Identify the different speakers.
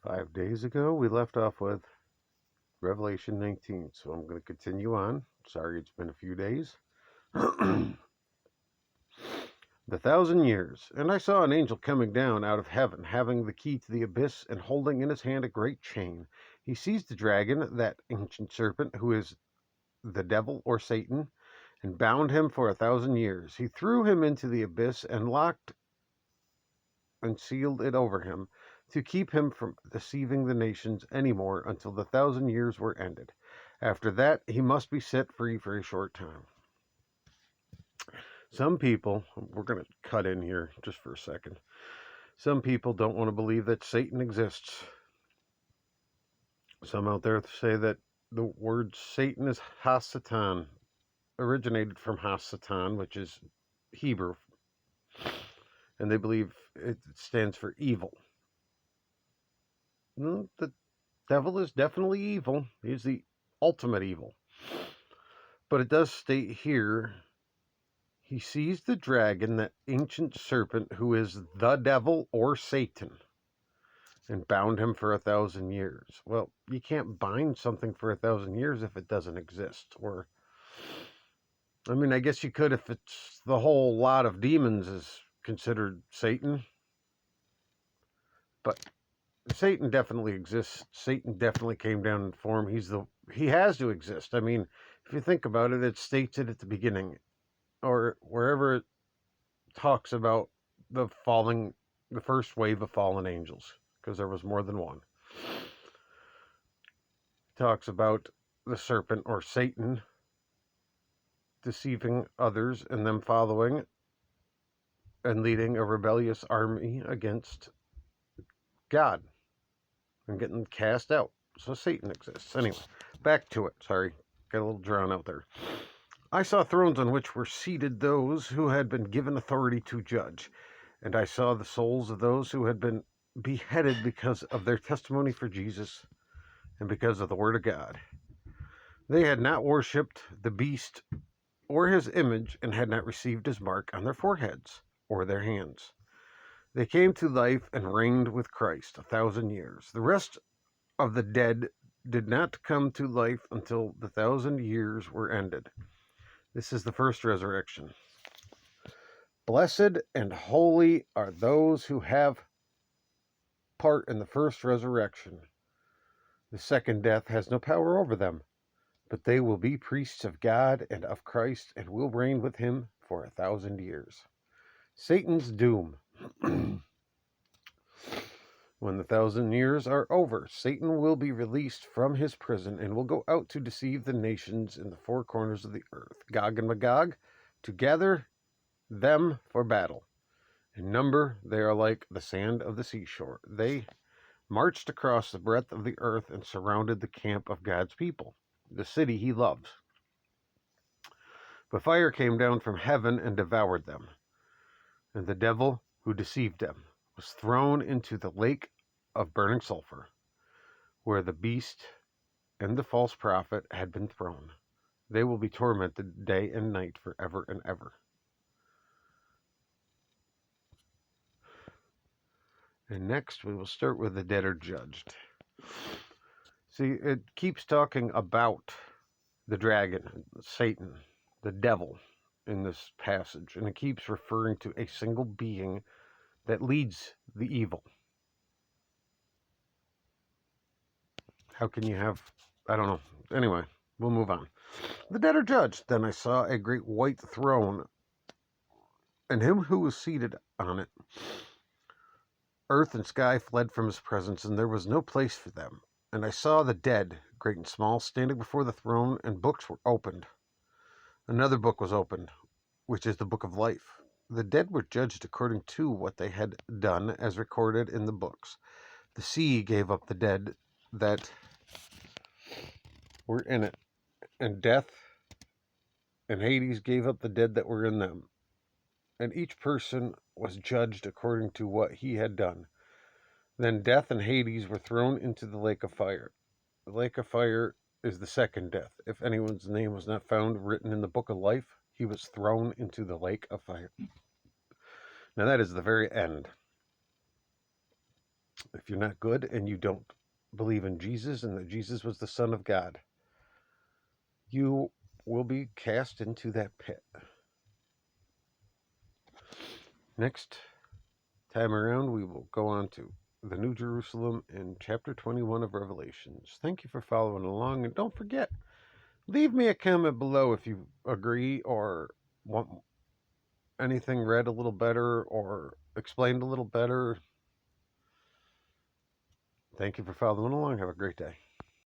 Speaker 1: 5 days ago, we left off with Revelation 19, so I'm going to continue on. Sorry, it's been a few days. The 1,000 years. And I saw an angel coming down out of heaven, having the key to the abyss, and holding in his hand a great chain. He seized the dragon, that ancient serpent, who is the devil or Satan, and bound him for 1,000 years. He threw him into the abyss and locked and sealed it over him, to keep him from deceiving the nations any more until the 1,000 years were ended. After that, he must be set free for a short time. Some people, we're going to cut in here just for a second. Some people don't want to believe that Satan exists. Some out there say that the word Satan is Hasatan, originated from Hasatan, which is Hebrew, and they believe it stands for evil. The devil is definitely evil. He's the ultimate evil. But it does state here, he seized the dragon, that ancient serpent, who is the devil or Satan, and bound him for 1,000 years. Well, you can't bind something for 1,000 years if it doesn't exist. Or, I mean, I guess you could if it's the whole lot of demons is considered Satan. But Satan definitely exists. Satan definitely came down in form. He has to exist. I mean, if you think about it, it states it at the beginning, or wherever it talks about the first wave of fallen angels, because there was more than one. It talks about the serpent or Satan deceiving others and them following and leading a rebellious army against God and getting cast out. So Satan exists. Anyway, back to it. Sorry, got a little drawn out there. I saw thrones on which were seated those who had been given authority to judge, and I saw the souls of those who had been beheaded because of their testimony for Jesus and because of the word of God. They had not worshipped the beast or his image, and had not received his mark on their foreheads or their hands. They came to life and reigned with Christ 1,000 years. The rest of the dead did not come to life until the 1,000 years were ended. This is the first resurrection. Blessed and holy are those who have part in the first resurrection. The second death has no power over them, but they will be priests of God and of Christ, and will reign with him for 1,000 years. Satan's doom. When the 1,000 years are over, Satan will be released from his prison and will go out to deceive the nations in the four corners of the earth, Gog and Magog, to gather them for battle. In number, they are like the sand of the seashore. They marched across the breadth of the earth and surrounded the camp of God's people, the city he loves. But fire came down from heaven and devoured them, and the devil who deceived them was thrown into the lake of burning sulfur, where the beast and the false prophet had been thrown. They will be tormented day and night forever and ever. And next we will start with the dead are judged. See, it keeps talking about the dragon, Satan, the devil in this passage, and it keeps referring to a single being that leads the evil. How can you have, I don't know. Anyway, we'll move on. The dead are judged. Then I saw a great white throne, and him who was seated on it. Earth and sky fled from his presence, and there was no place for them. And I saw the dead, great and small, standing before the throne, and books were opened. Another book was opened, which is the book of life. The dead were judged according to what they had done, as recorded in the books. The sea gave up the dead that were in it, and death and Hades gave up the dead that were in them. And each person was judged according to what he had done. Then death and Hades were thrown into the lake of fire. The lake of fire is the second death. If anyone's name was not found written in the book of life, he was thrown into the lake of fire. Now that is the very end. If you're not good and you don't believe in Jesus and that Jesus was the Son of God, you will be cast into that pit. Next time around, we will go on to the New Jerusalem in chapter 21 of Revelations. Thank you for following along, and don't forget, leave me a comment below if you agree or want anything read a little better or explained a little better. Thank you for following along. Have a great day.